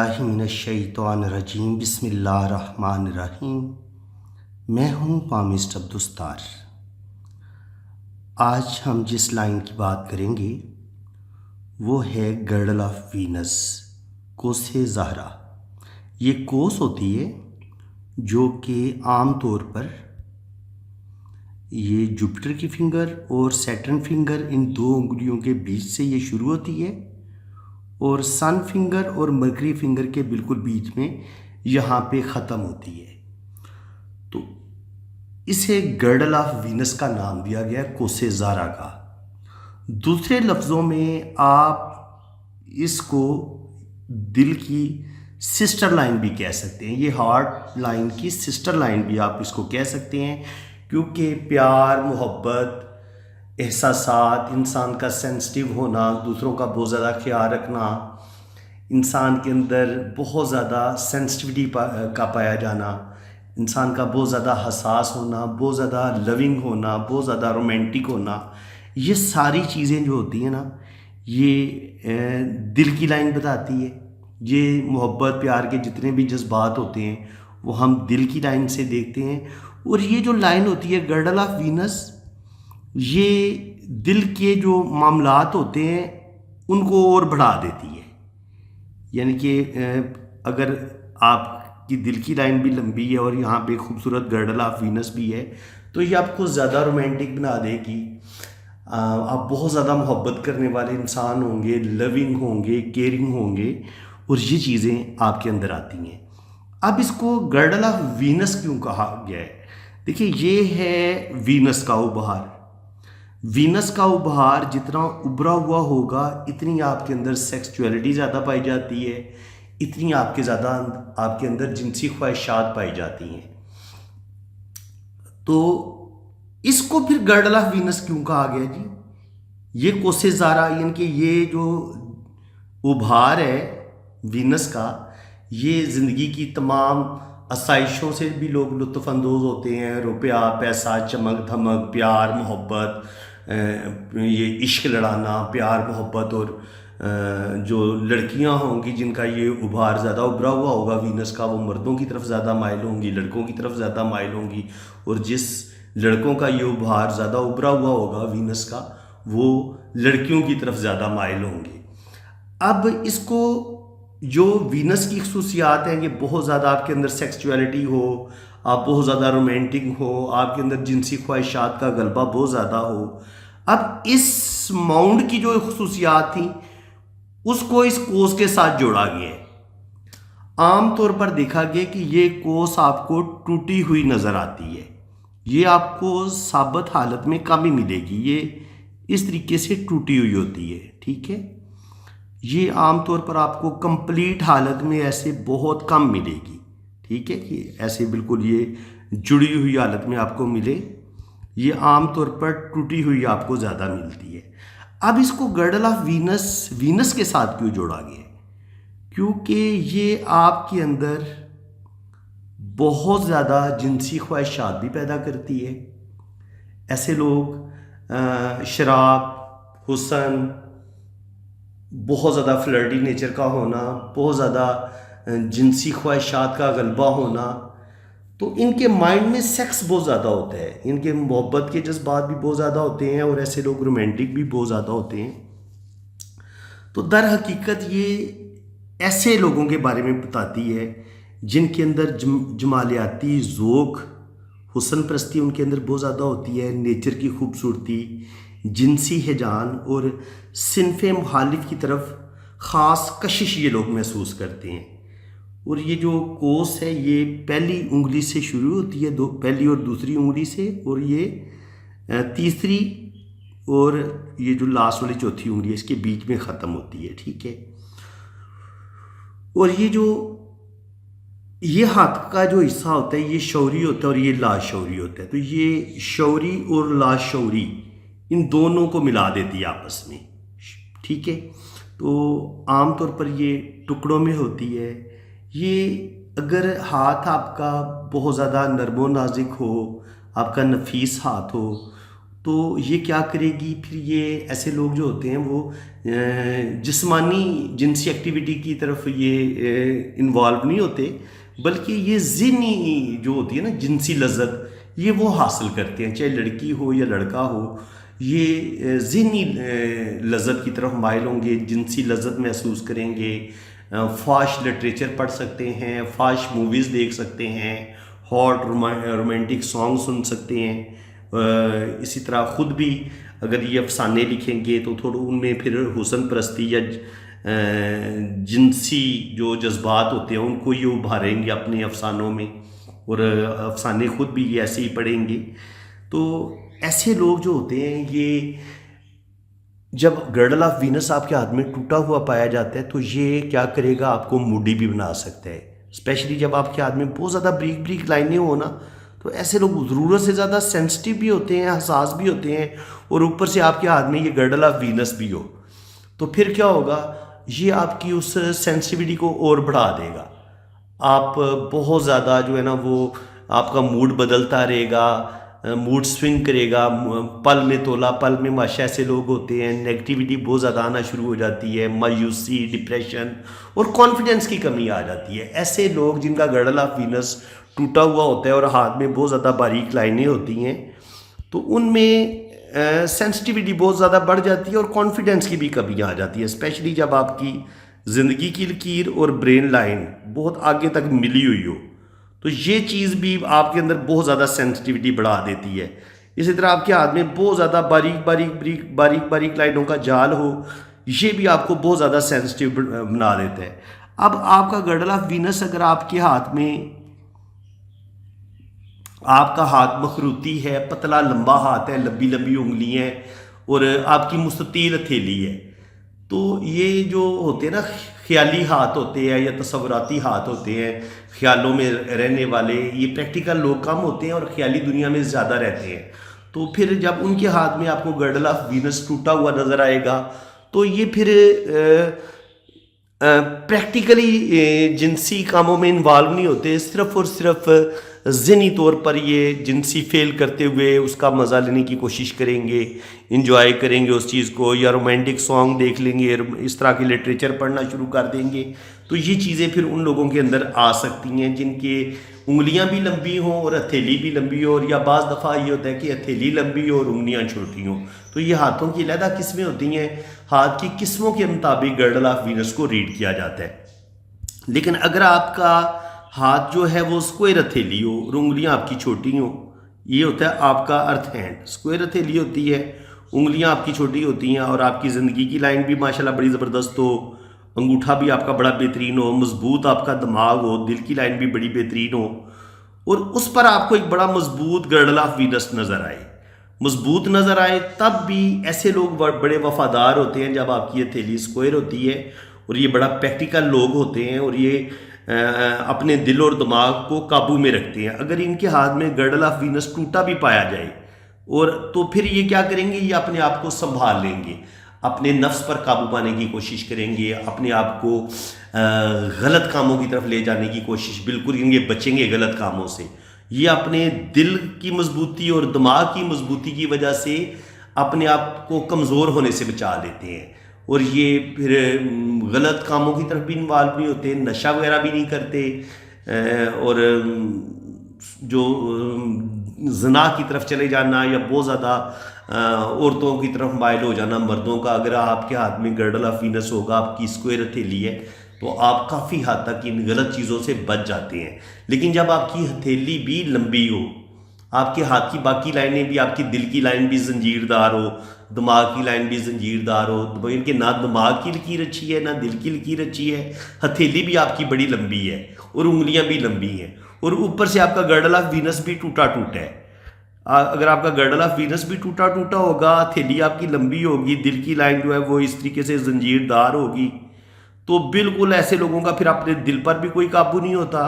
باللہ من الشیطان الرجیم بسم اللہ الرحمن الرحیم۔ میں ہوں پامسٹ عبدالستار۔ آج ہم جس لائن کی بات کریں گے وہ ہے گرڈل آف وینس، کوس زہرا۔ یہ کوس ہوتی ہے جو کہ عام طور پر یہ جوپٹر کی فنگر اور سیٹرن فنگر ان دو انگلیوں کے بیچ سے یہ شروع ہوتی ہے اور سن فنگر اور مرکری فنگر کے بالکل بیچ میں یہاں پہ ختم ہوتی ہے، تو اسے گرڈل آف وینس کا نام دیا گیا کوس زہرا کا۔ دوسرے لفظوں میں آپ اس کو دل کی سسٹر لائن بھی کہہ سکتے ہیں، یہ ہارٹ لائن کی سسٹر لائن بھی آپ اس کو کہہ سکتے ہیں، کیونکہ پیار، محبت، احساسات، انسان کا سینسٹیو ہونا، دوسروں کا بہت زیادہ خیال رکھنا، انسان کے اندر بہت زیادہ سینسٹیوٹی کا پایا جانا، انسان کا بہت زیادہ حساس ہونا، بہت زیادہ لوننگ ہونا، بہت زیادہ رومانٹک ہونا، یہ ساری چیزیں جو ہوتی ہیں نا، یہ دل کی لائن بتاتی ہے۔ یہ محبت پیار کے جتنے بھی جذبات ہوتے ہیں وہ ہم دل کی لائن سے دیکھتے ہیں، اور یہ جو لائن ہوتی ہے گرڈل آف وینس، یہ دل کے جو معاملات ہوتے ہیں ان کو اور بڑھا دیتی ہے۔ یعنی کہ اگر آپ کی دل کی لائن بھی لمبی ہے اور یہاں پہ خوبصورت گرڈل آف وینس بھی ہے تو یہ آپ کو زیادہ رومانٹک بنا دے گی، آپ بہت زیادہ محبت کرنے والے انسان ہوں گے، لوننگ ہوں گے، کیئرنگ ہوں گے، اور یہ چیزیں آپ کے اندر آتی ہیں۔ اب اس کو گرڈل آف وینس کیوں کہا گیا ہے؟ دیکھیے، یہ ہے وینس کا ابہار۔ وینس کا ابہار جتنا ابھرا ہوا ہوگا اتنی آپ کے اندر سیکسچولیٹی زیادہ پائی جاتی ہے، اتنی آپ کے اندر جنسی خواہشات پائی جاتی ہیں۔ تو اس کو پھر گرڈل آف وینس کیوں کہا گیا جی؟ یہ کوس زہرا، یعنی کہ یہ جو ابھار ہے وینس کا، یہ زندگی کی تمام آسائشوں سے بھی لوگ لطف اندوز ہوتے ہیں، روپیہ، پیسہ، چمک دھمک، پیار محبت، یہ عشق لڑانا، پیار محبت، اور جو لڑکیاں ہوں گی جن کا یہ ابھار زیادہ ابھرا ہوا ہوگا وینس کا، وہ مردوں کی طرف زیادہ مائل ہوں گی، لڑکوں کی طرف زیادہ مائل ہوں گی، اور جس لڑکوں کا یہ ابھار زیادہ ابھرا ہوا ہوگا وینس کا، وہ لڑکیوں کی طرف زیادہ مائل ہوں گے۔ اب اس کو جو وینس کی خصوصیات ہیں، یہ بہت زیادہ آپ کے اندر سیکسچولیٹی ہو، آپ بہت زیادہ رومانٹک ہو، آپ کے اندر جنسی خواہشات کا غلبہ بہت زیادہ ہو۔ اب اس ماؤنٹ کی جو خصوصیات تھیں اس کو اس کوس کے ساتھ جوڑا گیا ہے۔ عام طور پر دیکھا گیا کہ یہ کوس آپ کو ٹوٹی ہوئی نظر آتی ہے، یہ آپ کو ثابت حالت میں کم ہی ملے گی، یہ اس طریقے سے ٹوٹی ہوئی ہوتی ہے، ٹھیک ہے۔ یہ عام طور پر آپ کو کمپلیٹ حالت میں ایسے بہت کم ملے گی، ٹھیک ہے، کہ ایسے بالکل یہ جڑی ہوئی حالت میں آپ کو ملے، یہ عام طور پر ٹوٹی ہوئی آپ کو زیادہ ملتی ہے۔ اب اس کو گرڈل آف وینس کے ساتھ کیوں جوڑا گیا ہے؟ کیونکہ یہ آپ کے اندر بہت زیادہ جنسی خواہشات بھی پیدا کرتی ہے۔ ایسے لوگ شراب، حسن، بہت زیادہ فلرٹی نیچر کا ہونا، بہت زیادہ جنسی خواہشات کا غلبہ ہونا، تو ان کے مائنڈ میں سیکس بہت زیادہ ہوتا ہے، ان کے محبت کے جذبات بھی بہت زیادہ ہوتے ہیں، اور ایسے لوگ رومانٹک بھی بہت زیادہ ہوتے ہیں۔ تو در حقیقت یہ ایسے لوگوں کے بارے میں بتاتی ہے جن کے اندر جمالیاتی ذوق، حسن پرستی ان کے اندر بہت زیادہ ہوتی ہے، نیچر کی خوبصورتی، جنسی ہیجان اور صنف مخالف کی طرف خاص کشش یہ لوگ محسوس کرتے ہیں۔ اور یہ جو کوس ہے یہ پہلی انگلی سے شروع ہوتی ہے، پہلی اور دوسری انگلی سے، اور یہ تیسری اور یہ جو لاسٹ والی چوتھی انگلی ہے اس کے بیچ میں ختم ہوتی ہے، ٹھیک ہے۔ اور یہ ہاتھ کا جو حصہ ہوتا ہے یہ شعوری ہوتا ہے اور یہ لاشعوری ہوتا ہے، تو یہ شعوری اور لاشعوری ان دونوں کو ملا دیتی ہے آپس میں، ٹھیک ہے۔ تو عام طور پر یہ ٹکڑوں میں ہوتی ہے۔ یہ اگر ہاتھ آپ کا بہت زیادہ نرم و نازک ہو، آپ کا نفیس ہاتھ ہو، تو یہ کیا کرے گی پھر؟ یہ ایسے لوگ جو ہوتے ہیں وہ جسمانی جنسی ایکٹیویٹی کی طرف یہ انوالو نہیں ہوتے، بلکہ یہ ذہنی جو ہوتی ہے نا جنسی لذت، یہ وہ حاصل کرتے ہیں، چاہے لڑکی ہو یا لڑکا ہو، یہ ذہنی لذت کی طرف مائل ہوں گے، جنسی لذت محسوس کریں گے، فاش لٹریچر پڑھ سکتے ہیں، فاش موویز دیکھ سکتے ہیں، ہاٹ رومانٹک سانگ سن سکتے ہیں، اسی طرح خود بھی اگر یہ افسانے لکھیں گے تو تھوڑا ان میں پھر حسن پرستی یا جنسی جو جذبات ہوتے ہیں ان کو یہ ابھاریں گے اپنے افسانوں میں، اور افسانے خود بھی یہ ایسے ہی پڑھیں گے۔ تو ایسے لوگ جو ہوتے ہیں یہ جب گرڈل آف وینس آپ کے ہاتھ میں ٹوٹا ہوا پایا جاتا ہے تو یہ کیا کرے گا؟ آپ کو موڈی بھی بنا سکتا ہے، اسپیشلی جب آپ کے ہاتھ میں بہت زیادہ بریک بریک لائنیں ہوں نا، تو ایسے لوگ ضرورت سے زیادہ سینسٹیو بھی ہوتے ہیں، حساس بھی ہوتے ہیں، اور اوپر سے آپ کے ہاتھ میں یہ گرڈل آف وینس بھی ہو، تو پھر کیا ہوگا؟ یہ آپ کی اس سینسٹیوٹی کو اور بڑھا دے گا۔ آپ بہت زیادہ جو ہے نا وہ آپ کا موڈ بدلتا رہے گا، موڈ سوئنگ کرے گا، پل میں تولا پل میں ماشا ایسے لوگ ہوتے ہیں، نیگیٹیوٹی بہت زیادہ آنا شروع ہو جاتی ہے، مایوسی، ڈپریشن اور کانفیڈنس کی کمی آ جاتی ہے۔ ایسے لوگ جن کا گرڈل آف وینس ٹوٹا ہوا ہوتا ہے اور ہاتھ میں بہت زیادہ باریک لائنیں ہوتی ہیں، تو ان میں سینسٹیوٹی بہت زیادہ بڑھ جاتی ہے اور کانفیڈنس کی بھی کمی آ جاتی ہے، اسپیشلی جب آپ کی زندگی کی لکیر اور برین لائن بہت آگے تک ملی ہوئی ہو، تو یہ چیز بھی آپ کے اندر بہت زیادہ سینسٹیوٹی بڑھا دیتی ہے۔ اسی طرح آپ کے ہاتھ میں بہت زیادہ باریک لائنوں کا جال ہو، یہ بھی آپ کو بہت زیادہ سینسٹیو بنا دیتا ہے۔ اب آپ کا گرڈل آف وینس اگر آپ کے ہاتھ میں، آپ کا ہاتھ مخروطی ہے، پتلا لمبا ہاتھ ہے، لمبی لمبی انگلی ہیں، اور آپ کی مستطیل ہتھیلی ہے، تو یہ جو ہوتے ہیں نا خیالی ہاتھ ہوتے ہیں یا تصوراتی ہاتھ ہوتے ہیں، خیالوں میں رہنے والے، یہ پریکٹیکل لوگ کم ہوتے ہیں اور خیالی دنیا میں زیادہ رہتے ہیں، تو پھر جب ان کے ہاتھ میں آپ کو گرڈل آف وینس ٹوٹا ہوا نظر آئے گا تو یہ پھر پریکٹیکلی جنسی کاموں میں انوالو نہیں ہوتے، صرف اور صرف ذہنی طور پر یہ جنسی فیل کرتے ہوئے اس کا مزہ لینے کی کوشش کریں گے، انجوائے کریں گے اس چیز کو، یا رومانٹک سانگ دیکھ لیں گے، اس طرح کی لٹریچر پڑھنا شروع کر دیں گے۔ تو یہ چیزیں پھر ان لوگوں کے اندر آ سکتی ہیں جن کے انگلیاں بھی لمبی ہوں اور ہتھیلی بھی لمبی ہو، اور یا بعض دفعہ یہ ہوتا ہے کہ ہتھیلی لمبی ہو اور انگلیاں چھوٹی ہوں، تو یہ ہاتھوں کی علیحدہ قسمیں ہوتی ہیں، ہاتھ کی قسموں کے مطابق گرڈل آف وینس کو ریڈ کیا جاتا ہے۔ لیکن اگر آپ کا ہاتھ جو ہے وہ اسکوائر ہتھیلی ہو اور انگلیاں آپ کی چھوٹی ہوں، یہ ہوتا ہے آپ کا ارتھ ہینڈ، اسکوائر ہتھیلی ہوتی ہے، انگلیاں آپ کی چھوٹی ہوتی ہیں، اور آپ کی زندگی کی لائن بھی ماشاءاللہ بڑی زبردست ہو، انگوٹھا بھی آپ کا بڑا بہترین ہو، مضبوط آپ کا دماغ ہو، دل کی لائن بھی بڑی بہترین ہو، اور اس پر آپ کو ایک بڑا مضبوط گرڈل آف وینس نظر آئے، مضبوط نظر آئے، تب بھی ایسے لوگ بڑے وفادار ہوتے ہیں جب آپ کی ہتھیلی اسکوائر ہوتی ہے، اور یہ بڑا پریکٹیکل لوگ ہوتے ہیں، اور یہ اپنے دل اور دماغ کو قابو میں رکھتے ہیں۔ اگر ان کے ہاتھ میں گرڈل آف وینس ٹوٹا بھی پایا جائے اور تو پھر یہ کیا کریں گے؟ یہ اپنے آپ کو سنبھال لیں گے، اپنے نفس پر قابو پانے کی کوشش کریں گے، اپنے آپ کو غلط کاموں کی طرف لے جانے کی کوشش بالکل کریں گے، بچیں گے غلط کاموں سے۔ یہ اپنے دل کی مضبوطی اور دماغ کی مضبوطی کی وجہ سے اپنے آپ کو کمزور ہونے سے بچا لیتے ہیں، اور یہ پھر غلط کاموں کی طرف بھی انوالو نہیں ہوتے، نشہ وغیرہ بھی نہیں کرتے، اور جو زنا کی طرف چلے جانا یا بہت زیادہ عورتوں کی طرف مائل ہو جانا مردوں کا، اگر آپ کے ہاتھ میں گرڈل آف وینس ہوگا، آپ کی اسکوائر ہتھیلی ہے، تو آپ کافی حد تک ان غلط چیزوں سے بچ جاتے ہیں۔ لیکن جب آپ کی ہتھیلی بھی لمبی ہو، آپ کے ہاتھ کی باقی لائنیں بھی، آپ کی دل کی لائن بھی زنجیر دار ہو، دماغ کی لائن بھی زنجیر دار ہو، کہ نہ دماغ کی لکیر اچھی ہے نہ دل کی لکیر اچھی ہے، ہتھیلی بھی آپ کی بڑی لمبی ہے اور انگلیاں بھی لمبی ہیں، اور اوپر سے آپ کا گرڈل آف وینس بھی ٹوٹا ہے۔ اگر آپ کا گرڈل آف وینس بھی ٹوٹا ہوگا، ہتھیلی آپ کی لمبی ہوگی، دل کی لائن جو ہے وہ اس طریقے سے زنجیر دار ہوگی، تو بالکل ایسے لوگوں کا پھر اپنے دل پر بھی کوئی قابو نہیں ہوتا،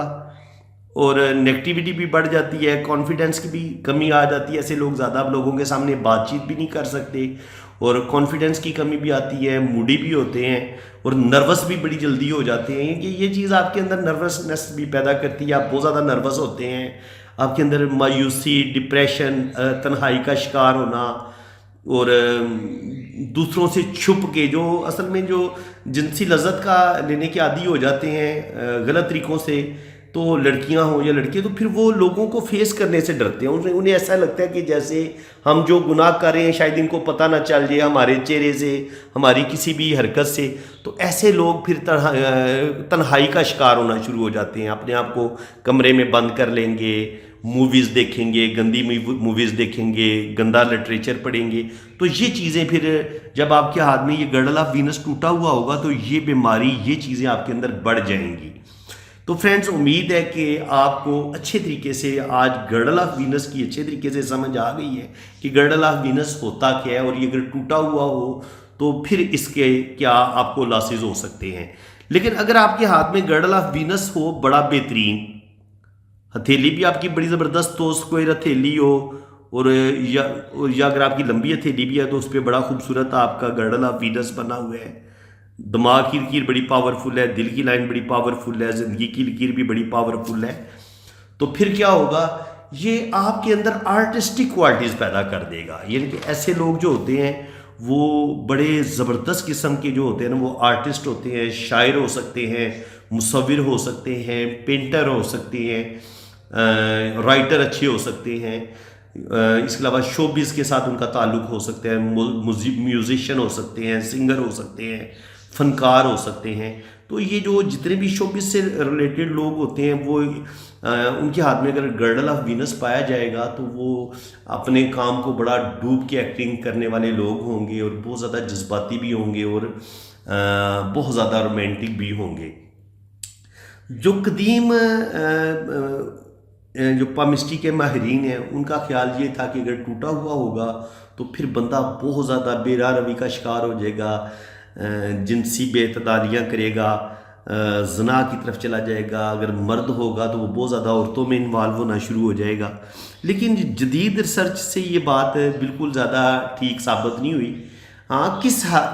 اور نیگیٹیوٹی بھی بڑھ جاتی ہے، کانفیڈنس کی بھی کمی آ جاتی ہے، ایسے لوگ زیادہ لوگوں کے سامنے بات چیت بھی نہیں کر سکتے، اور کانفیڈنس کی کمی بھی آتی ہے، موڈی بھی ہوتے ہیں، اور نروس بھی بڑی جلدی ہو جاتے ہیں، کہ یہ چیز آپ کے اندر نروسنس بھی پیدا کرتی ہے، آپ بہت زیادہ نروس ہوتے ہیں، آپ کے اندر مایوسی، ڈپریشن، تنہائی کا شکار ہونا، اور دوسروں سے چھپ کے جو اصل میں جو جنسی لذت کا لینے کے عادی ہو جاتے ہیں غلط طریقوں سے، تو لڑکیاں ہوں یا لڑکے، تو پھر وہ لوگوں کو فیس کرنے سے ڈرتے ہیں. انہیں ایسا لگتا ہے کہ جیسے ہم جو گناہ کر رہے ہیں شاید ان کو پتہ نہ چل جائے ہمارے چہرے سے، ہماری کسی بھی حرکت سے. تو ایسے لوگ پھر تنہائی کا شکار ہونا شروع ہو جاتے ہیں، اپنے آپ کو کمرے میں بند کر لیں گے، موویز دیکھیں گے، گندی موویز دیکھیں گے، گندا لٹریچر پڑھیں گے. تو یہ چیزیں پھر جب آپ کے ہاتھ میں یہ گرڈل آف وینس ٹوٹا ہوا ہوگا تو یہ بیماری، یہ چیزیں آپ کے اندر بڑھ جائیں گی. تو فرینڈز، امید ہے کہ آپ کو اچھے طریقے سے آج گرڈل آف وینس کی اچھے طریقے سے سمجھ آ گئی ہے کہ گرڈل آف وینس ہوتا کیا ہے، اور یہ اگر ٹوٹا ہوا ہو تو پھر اس کے کیا آپ کو لاسز ہو سکتے ہیں. لیکن اگر آپ کے ہاتھ میں گرڈل آف وینس ہو، بڑا بہترین، ہتھیلی بھی آپ کی بڑی زبردست تو اسکوائر ہتھیلی ہو، اور یا اگر آپ کی لمبی ہتھیلی بھی ہے تو اس پہ بڑا خوبصورت آپ کا گرڈل آف وینس بنا ہوا ہے. دماغ کی لکیر بڑی پاورفل ہے، دل کی لائن بڑی پاورفل ہے، زندگی کی لکیر بھی بڑی پاورفل ہے. تو پھر کیا ہوگا، یہ آپ کے اندر آرٹسٹک کوالٹیز پیدا کر دے گا. یعنی کہ ایسے لوگ جو ہوتے ہیں وہ بڑے زبردست قسم کے جو ہوتے ہیں نا، وہ آرٹسٹ ہوتے ہیں، شاعر ہو سکتے ہیں، مصور ہو سکتے ہیں، پینٹر ہو سکتے ہیں، رائٹر اچھے ہو سکتے ہیں. اس کے علاوہ شوبز کے ساتھ ان کا تعلق ہو سکتا ہے، میوزیشین ہو سکتے ہیں، سنگر ہو سکتے ہیں، فنکار ہو سکتے ہیں. تو یہ جو جتنے بھی شوبز سے ریلیٹڈ لوگ ہوتے ہیں، وہ ان کے ہاتھ میں اگر گرڈل آف وینس پایا جائے گا تو وہ اپنے کام کو بڑا ڈوب کے ایکٹنگ کرنے والے لوگ ہوں گے، اور بہت زیادہ جذباتی بھی ہوں گے، اور بہت زیادہ رومانٹک بھی ہوں گے. جو قدیم جو پامسٹری کے ماہرین ہیں ان کا خیال یہ تھا کہ اگر ٹوٹا ہوا ہوگا تو پھر بندہ بہت زیادہ بے راہ روی کا شکار ہو جائے گا، جنسی بے اعتدالیاں کرے گا، زنا کی طرف چلا جائے گا. اگر مرد ہوگا تو وہ بہت زیادہ عورتوں میں انوالو ہونا شروع ہو جائے گا. لیکن جدید ریسرچ سے یہ بات بالکل زیادہ ٹھیک ثابت نہیں ہوئی. ہاں،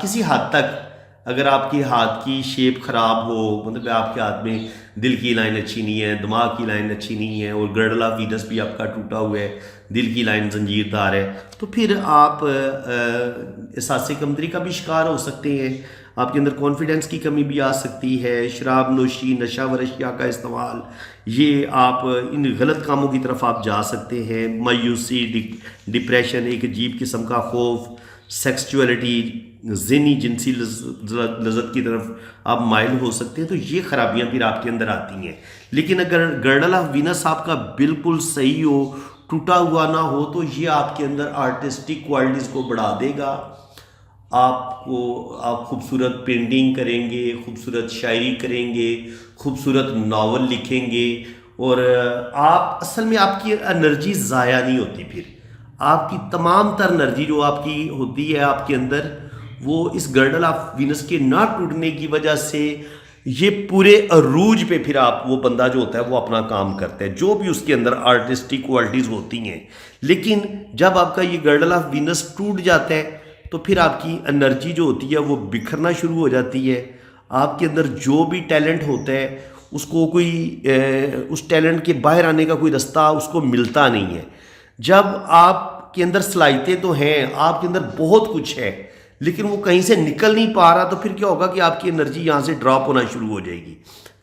کسی حد تک اگر آپ کے ہاتھ کی شیپ خراب ہو، مطلب آپ کے ہاتھ میں دل کی لائن اچھی نہیں ہے، دماغ کی لائن اچھی نہیں ہے، اور گرڈل آف وینس بھی آپ کا ٹوٹا ہوا ہے، دل کی لائن زنجیر دار ہے، تو پھر آپ احساس کمتری کا بھی شکار ہو سکتے ہیں. آپ کے اندر کانفیڈنس کی کمی بھی آ سکتی ہے. شراب نوشی، نشہ ور اشیاء کا استعمال، یہ آپ ان غلط کاموں کی طرف آپ جا سکتے ہیں. مایوسی، ڈپریشن، ایک عجیب قسم کا خوف، سیکسچولیٹی، ذہنی جنسی لذت کی طرف آپ مائل ہو سکتے ہیں. تو یہ خرابیاں پھر آپ کے اندر آتی ہیں. لیکن اگر گرڈل آف وینس آپ کا بالکل صحیح ہو، ٹوٹا ہوا نہ ہو، تو یہ آپ کے اندر آرٹسٹک کوالٹیز کو بڑھا دے گا. آپ خوبصورت پینٹنگ کریں گے، خوبصورت شاعری کریں گے، خوبصورت ناول لکھیں گے، اور آپ اصل میں آپ کی انرجی ضائع نہیں ہوتی. پھر آپ کی تمام تر انرجی جو آپ کی ہوتی ہے آپ کے اندر، وہ اس گرڈل آف وینس کے نہ ٹوٹنے کی وجہ سے یہ پورے عروج پہ پھر آپ وہ بندہ جو ہوتا ہے وہ اپنا کام کرتا ہے، جو بھی اس کے اندر آرٹسٹک کوالٹیز ہوتی ہیں. لیکن جب آپ کا یہ گرڈل آف وینس ٹوٹ جاتا ہے تو پھر آپ کی انرجی جو ہوتی ہے وہ بکھرنا شروع ہو جاتی ہے. آپ کے اندر جو بھی ٹیلنٹ ہوتا ہے اس کو اس ٹیلنٹ کے باہر آنے کا کوئی رستہ اس کو ملتا نہیں ہے. جب آپ کے اندر صلاحیتیں تو ہیں، آپ کے اندر بہت کچھ ہے، لیکن وہ کہیں سے نکل نہیں پا رہا، تو پھر کیا ہوگا کہ آپ کی انرجی یہاں سے ڈراپ ہونا شروع ہو جائے گی.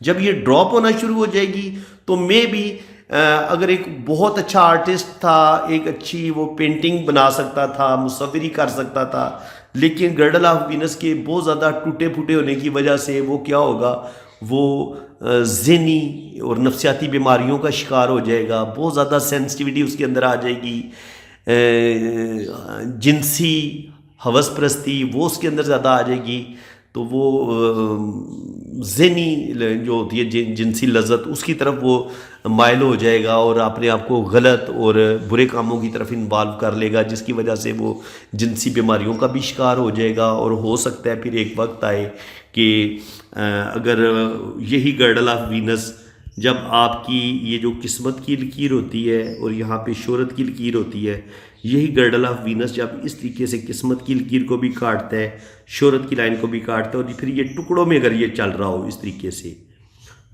جب یہ ڈراپ ہونا شروع ہو جائے گی تو بھی اگر ایک بہت اچھا آرٹسٹ تھا، ایک اچھی وہ پینٹنگ بنا سکتا تھا، مصوری کر سکتا تھا، لیکن گرڈل آف وینس کے بہت زیادہ ٹوٹے پھوٹے ہونے کی وجہ سے وہ کیا ہوگا، وہ ذہنی اور نفسیاتی بیماریوں کا شکار ہو جائے گا. بہت زیادہ سینسٹیوٹی اس کے اندر آ جائے گی. جنسی ہوس پرستی وہ اس کے اندر زیادہ آ جائے گی. تو وہ ذہنی جو ہوتی ہے جنسی لذت، اس کی طرف وہ مائل ہو جائے گا، اور اپنے آپ کو غلط اور برے کاموں کی طرف انوالو کر لے گا، جس کی وجہ سے وہ جنسی بیماریوں کا بھی شکار ہو جائے گا. اور ہو سکتا ہے پھر ایک وقت آئے کہ اگر یہی گرڈل آف وینس جب آپ کی یہ جو قسمت کی لکیر ہوتی ہے اور یہاں پہ شہرت کی لکیر ہوتی ہے، یہی گرڈل آف وینس جب اس طریقے سے قسمت کی لکیر کو بھی کاٹتا ہے، شہرت کی لائن کو بھی کاٹتا ہے، اور پھر یہ ٹکڑوں میں اگر یہ چل رہا ہو اس طریقے سے،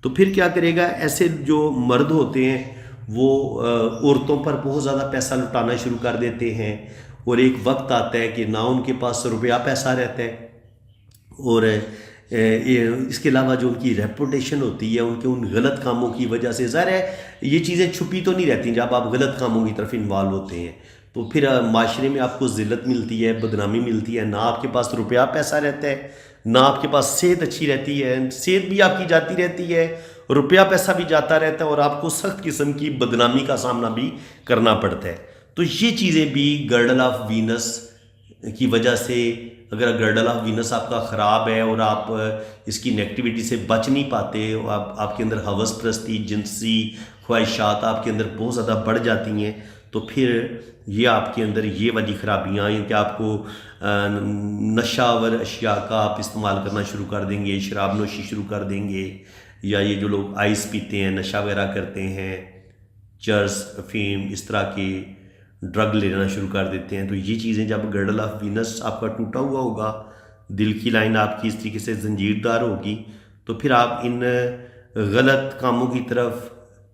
تو پھر کیا کرے گا. ایسے جو مرد ہوتے ہیں وہ عورتوں پر بہت زیادہ پیسہ لٹانا شروع کر دیتے ہیں، اور ایک وقت آتا ہے کہ نہ ان کے پاس روپیہ پیسہ رہتا ہے، اور اس کے علاوہ جو ان کی ریپوٹیشن ہوتی ہے ان کے ان غلط کاموں کی وجہ سے، ظاہر ہے یہ چیزیں چھپی تو نہیں رہتی، جب آپ غلط کاموں کی طرف انوالو ہوتے ہیں تو پھر معاشرے میں آپ کو ذلت ملتی ہے، بدنامی ملتی ہے، نہ آپ کے پاس روپیہ پیسہ رہتا ہے، نہ آپ کے پاس صحت اچھی رہتی ہے، صحت بھی آپ کی جاتی رہتی ہے، روپیہ پیسہ بھی جاتا رہتا ہے، اور آپ کو سخت قسم کی بدنامی کا سامنا بھی کرنا پڑتا ہے۔ تو یہ چیزیں بھی گرڈل آف وینس کی وجہ سے، اگر گرڈل آف وینس آپ کا خراب ہے اور آپ اس کی نیگیٹیوٹی سے بچ نہیں پاتے، آپ کے اندر ہوس پرستی، جنسی خواہشات آپ کے اندر بہت زیادہ بڑھ جاتی ہیں، تو پھر یہ آپ کے اندر یہ والی خرابیاں ہیں کہ آپ کو نشہ آور اشیاء کا آپ استعمال کرنا شروع کر دیں گے، شراب نوشی شروع کر دیں گے، یا یہ جو لوگ آئس پیتے ہیں، نشہ وغیرہ کرتے ہیں، چرس، افیم، اس طرح کے ڈرگ لینا شروع کر دیتے ہیں، تو یہ چیزیں جب گرڈل آف وینس آپ کا ٹوٹا ہوا ہوگا، دل کی لائن آپ کی اس طریقے سے زنجیر دار ہوگی، تو پھر آپ ان غلط کاموں کی طرف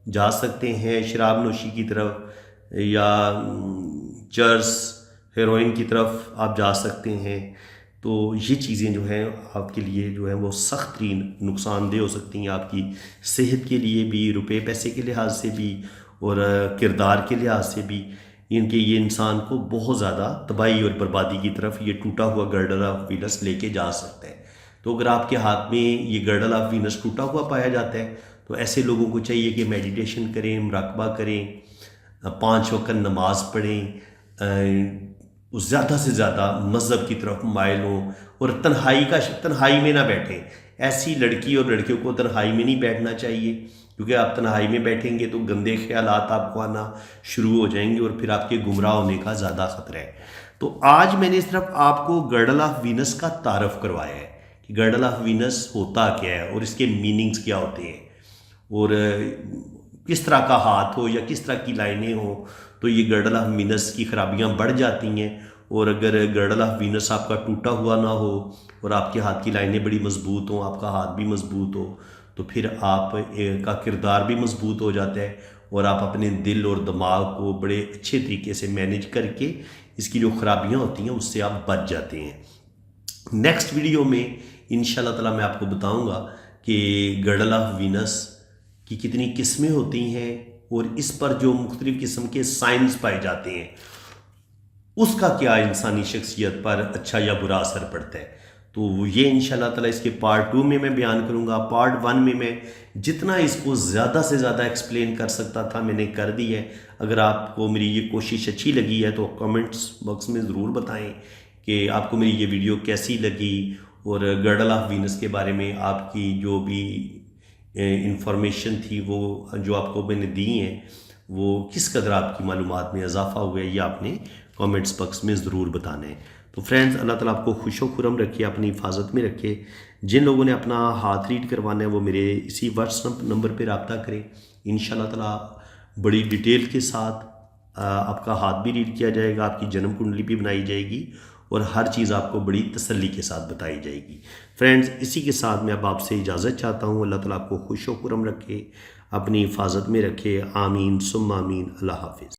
جا سکتے ہیں، شراب نوشی کی طرف، یا چرس، ہیروئن کی طرف آپ جا سکتے ہیں۔ تو یہ چیزیں جو ہیں آپ کے لیے جو ہیں وہ سخت ترین نقصان دہ ہو سکتی ہیں، آپ کی صحت کے لیے بھی، روپے پیسے کے لحاظ سے بھی، اور کردار کے لحاظ سے بھی، ان کے یہ انسان کو بہت زیادہ تباہی اور بربادی کی طرف یہ ٹوٹا ہوا گرڈل آف وینس لے کے جا سکتا ہے۔ تو اگر آپ کے ہاتھ میں یہ گرڈل آف وینس ٹوٹا ہوا پایا جاتا ہے تو ایسے لوگوں کو چاہیے کہ میڈیٹیشن کریں، مراقبہ کریں، 5 وقت نماز پڑھیں، زیادہ سے زیادہ مذہب کی طرف مائل ہوں، اور تنہائی میں نہ بیٹھیں۔ ایسی لڑکی اور لڑکیوں کو تنہائی میں نہیں بیٹھنا چاہیے، کیونکہ آپ تنہائی میں بیٹھیں گے تو گندے خیالات آپ کو آنا شروع ہو جائیں گے، اور پھر آپ کے گمراہ ہونے کا زیادہ خطرہ ہے۔ تو آج میں نے صرف آپ کو گرڈل آف وینس کا تعارف کروایا ہے کہ گرڈل آف وینس ہوتا کیا ہے، اور اس کے میننگز کیا ہوتے ہیں، اور کس طرح کا ہاتھ ہو یا کس طرح کی لائنیں ہوں تو یہ گرڈل آف وینس کی خرابیاں بڑھ جاتی ہیں، اور اگر گرڈل آف وینس آپ کا ٹوٹا ہوا نہ ہو اور آپ کے ہاتھ کی لائنیں بڑی مضبوط ہوں، آپ کا ہاتھ بھی مضبوط ہو، تو پھر آپ کا کردار بھی مضبوط ہو جاتا ہے، اور آپ اپنے دل اور دماغ کو بڑے اچھے طریقے سے مینیج کر کے اس کی جو خرابیاں ہوتی ہیں اس سے آپ بچ جاتے ہیں۔ نیکسٹ ویڈیو میں انشاءاللہ تعالیٰ میں آپ کو بتاؤں گا کہ گرڈل آف وینس کی کتنی قسمیں ہوتی ہیں، اور اس پر جو مختلف قسم کے سائنس پائے جاتے ہیں اس کا کیا انسانی شخصیت پر اچھا یا برا اثر پڑتا ہے۔ تو یہ انشاءاللہ تعالیٰ اس کے پارٹ 2 میں بیان کروں گا۔ پارٹ 1 میں جتنا اس کو زیادہ سے زیادہ ایکسپلین کر سکتا تھا میں نے کر دی ہے۔ اگر آپ کو میری یہ کوشش اچھی لگی ہے تو کمنٹس باکس میں ضرور بتائیں کہ آپ کو میری یہ ویڈیو کیسی لگی، اور گرڈل آف وینس کے بارے میں آپ کی جو بھی انفارمیشن تھی وہ جو آپ کو میں نے دی ہیں وہ کس قدر آپ کی معلومات میں اضافہ ہوا ہے، یہ آپ نے کامنٹس باکس میں ضرور بتانا ہے۔ تو فرینڈز، اللہ تعالیٰ آپ کو خوش و خرم رکھے، اپنی حفاظت میں رکھے۔ جن لوگوں نے اپنا ہاتھ ریڈ کروانا ہے وہ میرے اسی واٹس ایپ نمبر پہ رابطہ کریں، انشاءاللہ تعالیٰ بڑی ڈیٹیل کے ساتھ آپ کا ہاتھ بھی ریڈ کیا جائے گا، آپ کی جنم کنڈلی بھی بنائی جائے گی، اور ہر چیز آپ کو بڑی تسلی کے ساتھ بتائی جائے گی۔ فرینڈز، اسی کے ساتھ میں اب آپ سے اجازت چاہتا ہوں۔ اللہ تعالیٰ آپ کو خوش و خرم رکھے، اپنی حفاظت میں رکھے، آمین ثم آمین۔ اللہ حافظ۔